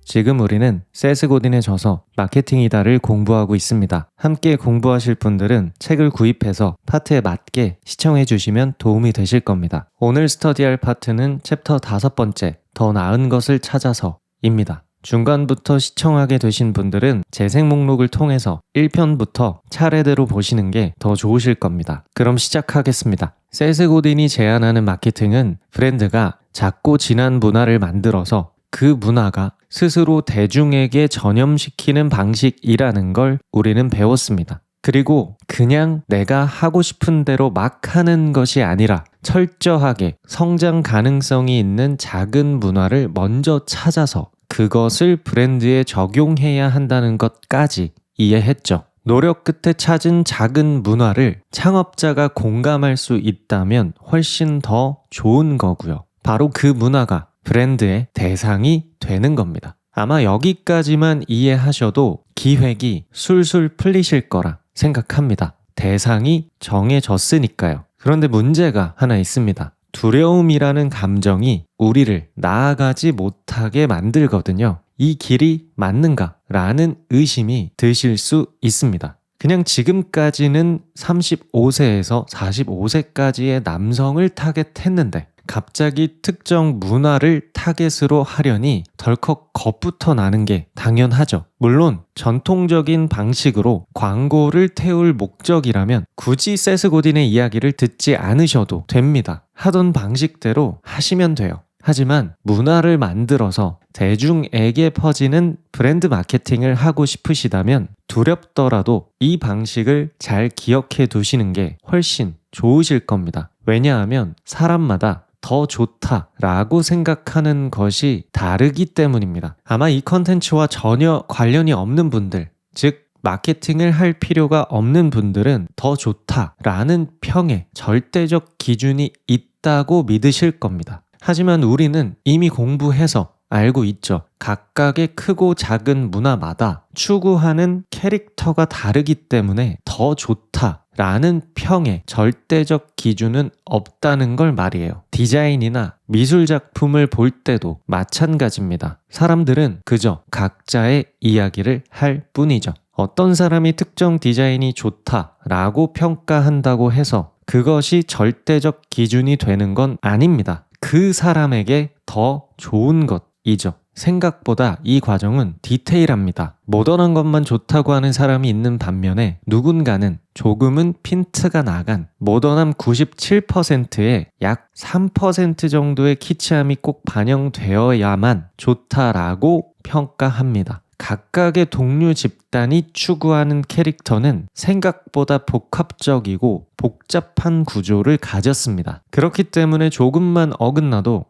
지금 우리는 세스 고딘에 져서 마케팅이다를 공부하고 있습니다. 함께 공부하실 분들은 책을 구입해서 파트에 맞게 시청해 주시면 도움이 되실 겁니다. 오늘 스터디할 파트는 챕터 5번째, 더 나은 것을 찾아서입니다. 중간부터 시청하게 되신 분들은 재생 목록을 통해서 1편부터 차례대로 보시는 게 더 좋으실 겁니다. 그럼 시작하겠습니다. 세스 고딘이 제안하는 마케팅은 브랜드가 작고 진한 문화를 만들어서 그 문화가 스스로 대중에게 전염시키는 방식이라는 걸 우리는 배웠습니다. 그리고 그냥 내가 하고 싶은 대로 막 하는 것이 아니라 철저하게 성장 가능성이 있는 작은 문화를 먼저 찾아서 그것을 브랜드에 적용해야 한다는 것까지 이해했죠. 노력 끝에 찾은 작은 문화를 창업자가 공감할 수 있다면 훨씬 더 좋은 거고요. 바로 그 문화가 브랜드의 대상이 되는 겁니다. 아마 여기까지만 이해하셔도 기획이 술술 풀리실 거라 생각합니다. 대상이 정해졌으니까요. 그런데 문제가 하나 있습니다. 두려움이라는 감정이 우리를 나아가지 못하게 만들거든요. 이 길이 맞는가라는 의심이 드실 수 있습니다. 그냥 지금까지는 35세에서 45세까지의 남성을 타겟했는데 갑자기 특정 문화를 타겟으로 하려니 덜컥 겁부터 나는 게 당연하죠. 물론 전통적인 방식으로 광고를 태울 목적이라면 굳이 세스 고딘의 이야기를 듣지 않으셔도 됩니다. 하던 방식대로 하시면 돼요. 하지만 문화를 만들어서 대중에게 퍼지는 브랜드 마케팅을 하고 싶으시다면 두렵더라도 이 방식을 잘 기억해 두시는 게 훨씬 좋으실 겁니다. 왜냐하면 사람마다 더 좋다라고 생각하는 것이 다르기 때문입니다. 아마 이 컨텐츠와 전혀 관련이 없는 분들, 즉 마케팅을 할 필요가 없는 분들은 더 좋다라는 평에 절대적 기준이 있다고 믿으실 겁니다. 하지만 우리는 이미 공부해서 알고 있죠. 각각의 크고 작은 문화마다 추구하는 캐릭터가 다르기 때문에 더 좋다라는 평에 절대적 기준은 없다는 걸 말이에요. 디자인이나 미술 작품을 볼 때도 마찬가지입니다. 사람들은 그저 각자의 이야기를 할 뿐이죠. 어떤 사람이 특정 디자인이 좋다라고 평가한다고 해서 그것이 절대적 기준이 되는 건 아닙니다. 그 사람에게 더 좋은 것이죠. 생각보다 이 과정은 디테일합니다. 모던한 것만 좋다고 하는 사람이 있는 반면에 누군가는 조금은 핀트가 나간 모던함 97%에 약 3% 정도의 키치함이 꼭 반영되어야만 좋다라고 평가합니다. 각각의 동료 집단이 추구하는 캐릭터는 생각보다 복합적이고 복잡한 구조를 가졌습니다. 그렇기 때문에 조금만 어긋나도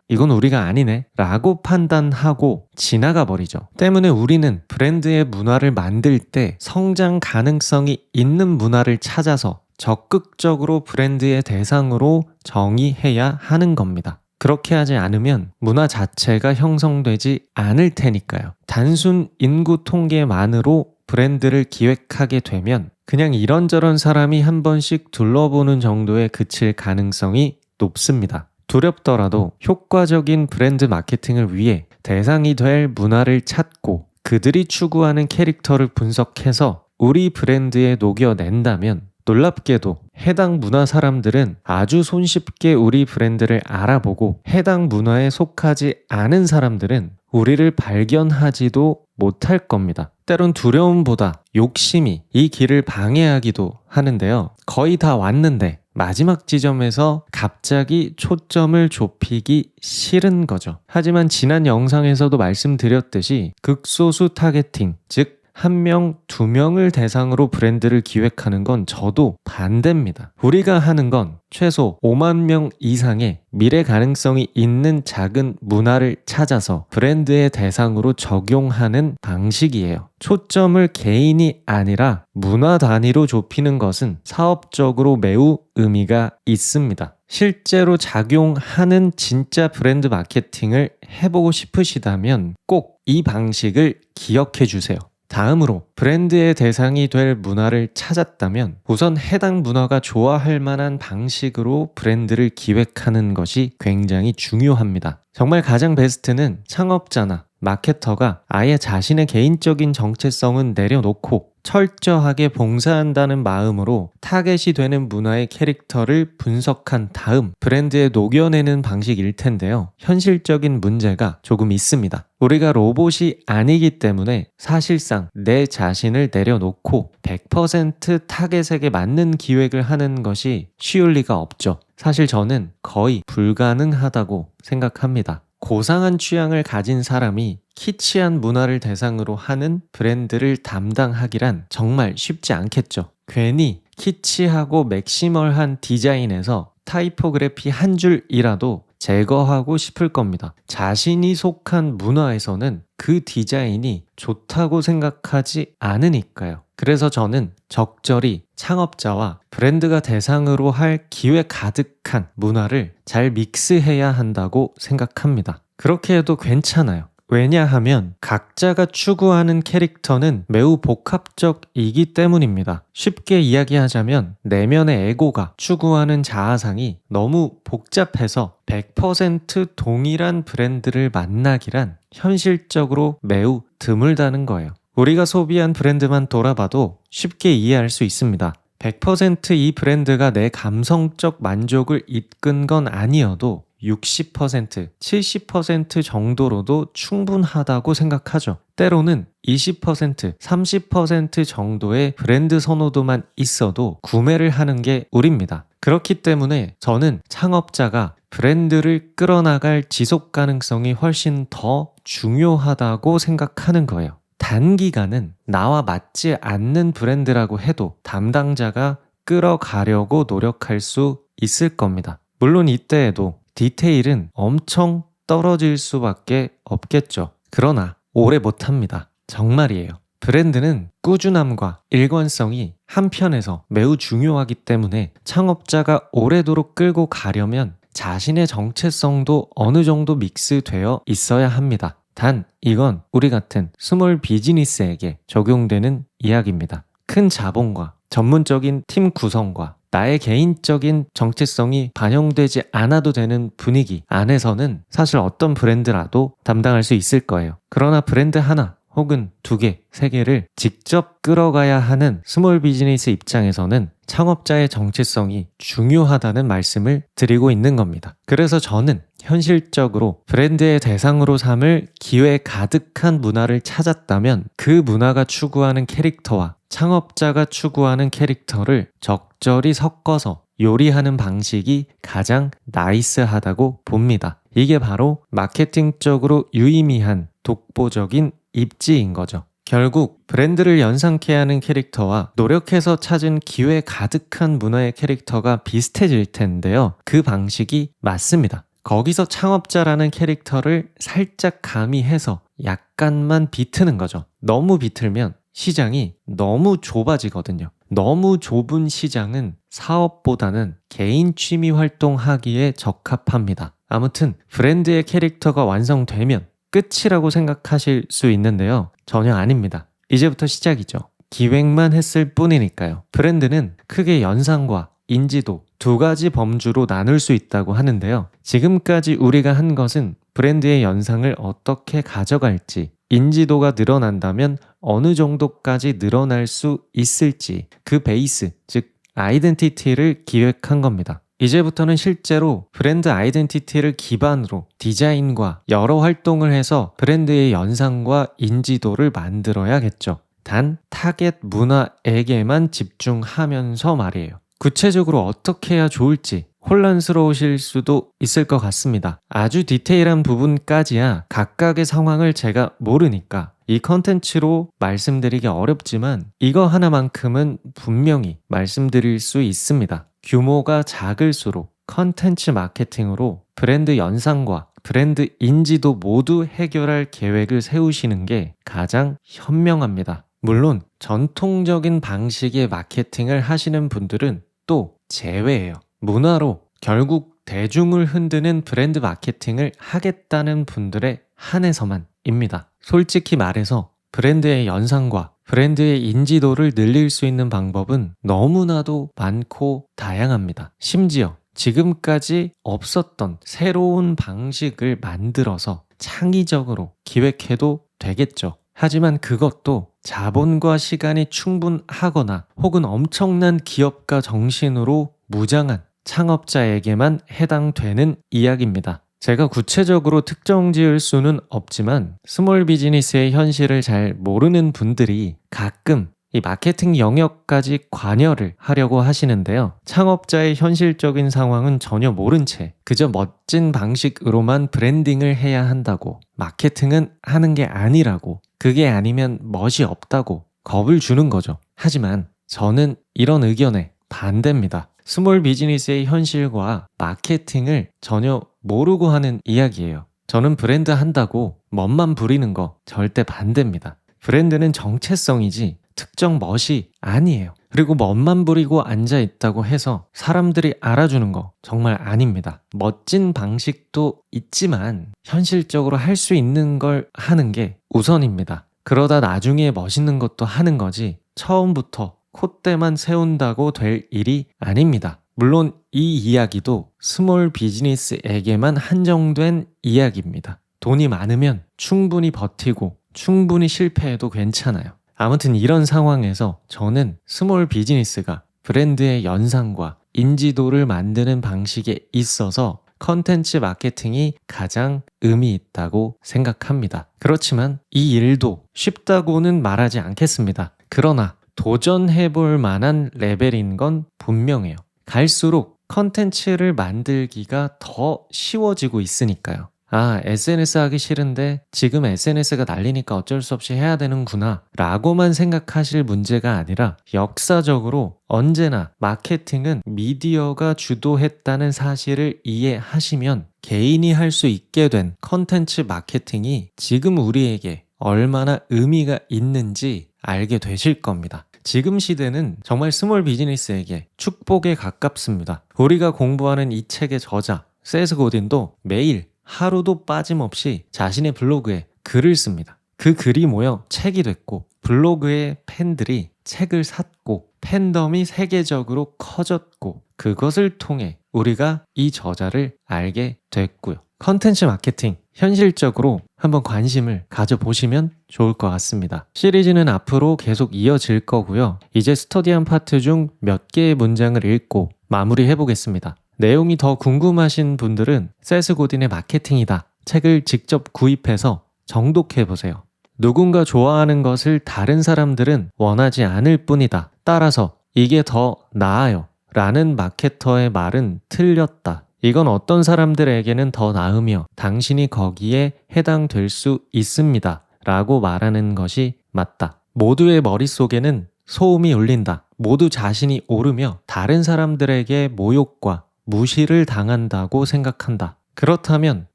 이건 우리가 아니네 라고 판단하고 지나가 버리죠. 때문에 우리는 브랜드의 문화를 만들 때 성장 가능성이 있는 문화를 찾아서 적극적으로 브랜드의 대상으로 정의해야 하는 겁니다. 그렇게 하지 않으면 문화 자체가 형성되지 않을 테니까요. 단순 인구 통계만으로 브랜드를 기획하게 되면 그냥 이런저런 사람이 한 번씩 둘러보는 정도에 그칠 가능성이 높습니다. 두렵더라도 효과적인 브랜드 마케팅을 위해 대상이 될 문화를 찾고 그들이 추구하는 캐릭터를 분석해서 우리 브랜드에 녹여낸다면 놀랍게도 해당 문화 사람들은 아주 손쉽게 우리 브랜드를 알아보고 해당 문화에 속하지 않은 사람들은 우리를 발견하지도 못할 겁니다. 때론 두려움보다 욕심이 이 길을 방해하기도 하는데요. 거의 다 왔는데 마지막 지점에서 갑자기 초점을 좁히기 싫은 거죠. 하지만 지난 영상에서도 말씀드렸듯이 극소수 타겟팅, 즉 1명, 2명을 대상으로 브랜드를 기획하는 건 저도 반대입니다. 우리가 하는 건 최소 5만 명 이상의 미래 가능성이 있는 작은 문화를 찾아서 브랜드의 대상으로 적용하는 방식이에요. 초점을 개인이 아니라 문화 단위로 좁히는 것은 사업적으로 매우 의미가 있습니다. 실제로 작용하는 진짜 브랜드 마케팅을 해보고 싶으시다면 꼭 이 방식을 기억해 주세요. 다음으로 브랜드의 대상이 될 문화를 찾았다면 우선 해당 문화가 좋아할 만한 방식으로 브랜드를 기획하는 것이 굉장히 중요합니다. 정말 가장 베스트는 창업자나 마케터가 아예 자신의 개인적인 정체성은 내려놓고 철저하게 봉사한다는 마음으로 타겟이 되는 문화의 캐릭터를 분석한 다음 브랜드에 녹여내는 방식일 텐데요. 현실적인 문제가 조금 있습니다. 우리가 로봇이 아니기 때문에 사실상 내 자신을 내려놓고 100% 타겟에게 맞는 기획을 하는 것이 쉬울 리가 없죠. 사실 저는 거의 불가능하다고 생각합니다. 고상한 취향을 가진 사람이 키치한 문화를 대상으로 하는 브랜드를 담당하기란 정말 쉽지 않겠죠. 괜히 키치하고 맥시멀한 디자인에서 타이포그래피 한 줄이라도 제거하고 싶을 겁니다. 자신이 속한 문화에서는 그 디자인이 좋다고 생각하지 않으니까요. 그래서 저는 적절히 창업자와 브랜드가 대상으로 할 기회 가득한 문화를 잘 믹스해야 한다고 생각합니다. 그렇게 해도 괜찮아요. 왜냐하면 각자가 추구하는 캐릭터는 매우 복합적이기 때문입니다. 쉽게 이야기하자면 내면의 에고가 추구하는 자아상이 너무 복잡해서 100% 동일한 브랜드를 만나기란 현실적으로 매우 드물다는 거예요. 우리가 소비한 브랜드만 돌아봐도 쉽게 이해할 수 있습니다. 100%이 브랜드가 내 감성적 만족을 이끈 건 아니어도 60%, 70% 정도로도 충분하다고 생각하죠. 때로는 20%, 30% 정도의 브랜드 선호도만 있어도 구매를 하는 게 우리입니다. 그렇기 때문에 저는 창업자가 브랜드를 끌어나갈 지속 가능성이 훨씬 더 중요하다고 생각하는 거예요. 단기간은 나와 맞지 않는 브랜드라고 해도 담당자가 끌어가려고 노력할 수 있을 겁니다. 물론 이때에도 디테일은 엄청 떨어질 수밖에 없겠죠. 그러나 오래 못합니다. 정말이에요. 브랜드는 꾸준함과 일관성이 한편에서 매우 중요하기 때문에 창업자가 오래도록 끌고 가려면 자신의 정체성도 어느 정도 믹스되어 있어야 합니다. 단 이건 우리 같은 스몰 비즈니스에게 적용되는 이야기입니다. 큰 자본과 전문적인 팀 구성과 나의 개인적인 정체성이 반영되지 않아도 되는 분위기 안에서는 사실 어떤 브랜드라도 담당할 수 있을 거예요. 그러나 브랜드 하나 혹은 2개, 3개를 직접 끌어가야 하는 스몰 비즈니스 입장에서는 창업자의 정체성이 중요하다는 말씀을 드리고 있는 겁니다. 그래서 저는 현실적으로 브랜드의 대상으로 삼을 기회 가득한 문화를 찾았다면 그 문화가 추구하는 캐릭터와 창업자가 추구하는 캐릭터를 적절히 섞어서 요리하는 방식이 가장 나이스하다고 봅니다. 이게 바로 마케팅적으로 유의미한 독보적인 입지인 거죠. 결국 브랜드를 연상케 하는 캐릭터와 노력해서 찾은 기회 가득한 문화의 캐릭터가 비슷해질 텐데요. 그 방식이 맞습니다. 거기서 창업자라는 캐릭터를 살짝 가미해서 약간만 비트는 거죠. 너무 비틀면 시장이 너무 좁아지거든요. 너무 좁은 시장은 사업보다는 개인 취미 활동하기에 적합합니다. 아무튼 브랜드의 캐릭터가 완성되면 끝이라고 생각하실 수 있는데요. 전혀 아닙니다. 이제부터 시작이죠. 기획만 했을 뿐이니까요. 브랜드는 크게 연상과 인지도 2가지 범주로 나눌 수 있다고 하는데요. 지금까지 우리가 한 것은 브랜드의 연상을 어떻게 가져갈지, 인지도가 늘어난다면 어느 정도까지 늘어날 수 있을지 그 베이스, 즉 아이덴티티를 기획한 겁니다. 이제부터는 실제로 브랜드 아이덴티티를 기반으로 디자인과 여러 활동을 해서 브랜드의 연상과 인지도를 만들어야겠죠. 단 타겟 문화에게만 집중하면서 말이에요. 구체적으로 어떻게 해야 좋을지 혼란스러우실 수도 있을 것 같습니다. 아주 디테일한 부분까지야 각각의 상황을 제가 모르니까 이 컨텐츠로 말씀드리기 어렵지만 이거 하나만큼은 분명히 말씀드릴 수 있습니다. 규모가 작을수록 컨텐츠 마케팅으로 브랜드 연상과 브랜드 인지도 모두 해결할 계획을 세우시는 게 가장 현명합니다. 물론 전통적인 방식의 마케팅을 하시는 분들은 또 제외예요. 문화로 결국 대중을 흔드는 브랜드 마케팅을 하겠다는 분들에 한해서만입니다. 솔직히 말해서 브랜드의 연상과 브랜드의 인지도를 늘릴 수 있는 방법은 너무나도 많고 다양합니다. 심지어 지금까지 없었던 새로운 방식을 만들어서 창의적으로 기획해도 되겠죠. 하지만 그것도 자본과 시간이 충분하거나 혹은 엄청난 기업가 정신으로 무장한 창업자에게만 해당되는 이야기입니다. 제가 구체적으로 특정 지을 수는 없지만 스몰 비즈니스의 현실을 잘 모르는 분들이 가끔 이 마케팅 영역까지 관여를 하려고 하시는데요. 창업자의 현실적인 상황은 전혀 모른 채 그저 멋진 방식으로만 브랜딩을 해야 한다고, 마케팅은 하는 게 아니라고, 그게 아니면 멋이 없다고 겁을 주는 거죠. 하지만 저는 이런 의견에 반대입니다. 스몰 비즈니스의 현실과 마케팅을 전혀 모르고 하는 이야기예요. 저는 브랜드 한다고 멋만 부리는 거 절대 반대입니다. 브랜드는 정체성이지 특정 멋이 아니에요. 그리고 멋만 부리고 앉아있다고 해서 사람들이 알아주는 거 정말 아닙니다. 멋진 방식도 있지만 현실적으로 할 수 있는 걸 하는 게 우선입니다. 그러다 나중에 멋있는 것도 하는 거지 처음부터 콧대만 세운다고 될 일이 아닙니다. 물론 이 이야기도 스몰 비즈니스에게만 한정된 이야기입니다. 돈이 많으면 충분히 버티고 충분히 실패해도 괜찮아요. 아무튼 이런 상황에서 저는 스몰 비즈니스가 브랜드의 연상과 인지도를 만드는 방식에 있어서 컨텐츠 마케팅이 가장 의미 있다고 생각합니다. 그렇지만 이 일도 쉽다고는 말하지 않겠습니다. 그러나 도전해볼 만한 레벨인 건 분명해요. 갈수록 컨텐츠를 만들기가 더 쉬워지고 있으니까요. SNS 하기 싫은데 지금 SNS가 난리니까 어쩔 수 없이 해야 되는구나 라고만 생각하실 문제가 아니라 역사적으로 언제나 마케팅은 미디어가 주도했다는 사실을 이해하시면 개인이 할 수 있게 된 컨텐츠 마케팅이 지금 우리에게 얼마나 의미가 있는지 알게 되실 겁니다. 지금 시대는 정말 스몰 비즈니스에게 축복에 가깝습니다. 우리가 공부하는 이 책의 저자 세스 고딘도 매일 하루도 빠짐없이 자신의 블로그에 글을 씁니다. 그 글이 모여 책이 됐고 블로그의 팬들이 책을 샀고 팬덤이 세계적으로 커졌고 그것을 통해 우리가 이 저자를 알게 됐고요. 컨텐츠 마케팅 현실적으로 한번 관심을 가져보시면 좋을 것 같습니다. 시리즈는 앞으로 계속 이어질 거고요. 이제 스터디한 파트 중 몇 개의 문장을 읽고 마무리해 보겠습니다. 내용이 더 궁금하신 분들은 세스 고딘의 마케팅이다 책을 직접 구입해서 정독해보세요. 누군가 좋아하는 것을 다른 사람들은 원하지 않을 뿐이다. 따라서 이게 더 나아요 라는 마케터의 말은 틀렸다. 이건 어떤 사람들에게는 더 나으며 당신이 거기에 해당될 수 있습니다 라고 말하는 것이 맞다. 모두의 머릿속에는 소음이 울린다. 모두 자신이 옳으며 다른 사람들에게 모욕과 무시를 당한다고 생각한다. 그렇다면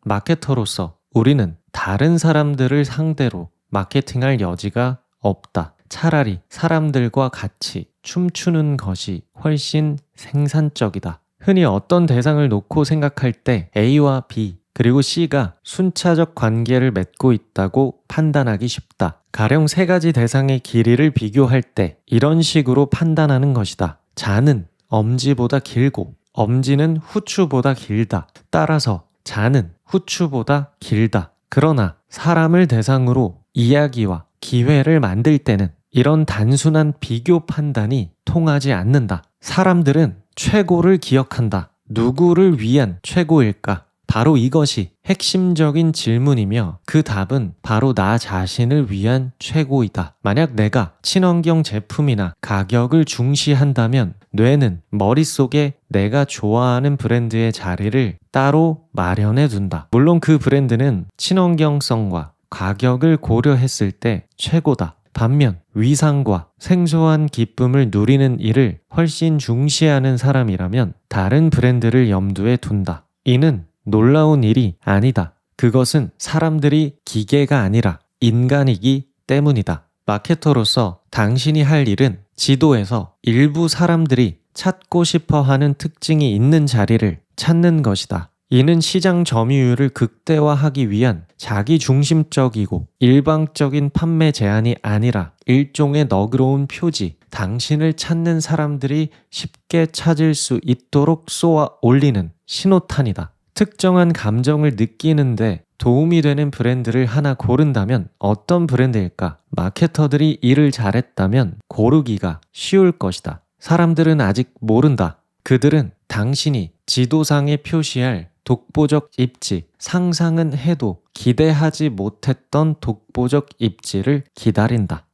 마케터로서 우리는 다른 사람들을 상대로 마케팅할 여지가 없다. 차라리 사람들과 같이 춤추는 것이 훨씬 생산적이다. 흔히 어떤 대상을 놓고 생각할 때 A와 B 그리고 C가 순차적 관계를 맺고 있다고 판단하기 쉽다. 가령 세 가지 대상의 길이를 비교할 때 이런 식으로 판단하는 것이다. 자는 엄지보다 길고 엄지는 후추보다 길다. 따라서 자는 후추보다 길다. 그러나 사람을 대상으로 이야기와 기회를 만들 때는 이런 단순한 비교 판단이 통하지 않는다. 사람들은 최고를 기억한다. 누구를 위한 최고일까? 바로 이것이 핵심적인 질문이며 그 답은 바로 나 자신을 위한 최고이다. 만약 내가 친환경 제품이나 가격을 중시한다면 뇌는 머릿속에 내가 좋아하는 브랜드의 자리를 따로 마련해 둔다. 물론 그 브랜드는 친환경성과 가격을 고려했을 때 최고다. 반면 위상과 생소한 기쁨을 누리는 일을 훨씬 중시하는 사람이라면 다른 브랜드를 염두에 둔다. 이는 놀라운 일이 아니다. 그것은 사람들이 기계가 아니라 인간이기 때문이다. 마케터로서 당신이 할 일은 지도에서 일부 사람들이 찾고 싶어 하는 특징이 있는 자리를 찾는 것이다. 이는 시장 점유율을 극대화하기 위한 자기중심적이고 일방적인 판매 제한이 아니라 일종의 너그러운 표지, 당신을 찾는 사람들이 쉽게 찾을 수 있도록 쏘아 올리는 신호탄이다. 특정한 감정을 느끼는데 도움이 되는 브랜드를 하나 고른다면 어떤 브랜드일까? 마케터들이 일을 잘했다면 고르기가 쉬울 것이다. 사람들은 아직 모른다. 그들은 당신이 지도상에 표시할 독보적 입지, 상상은 해도 기대하지 못했던 독보적 입지를 기다린다.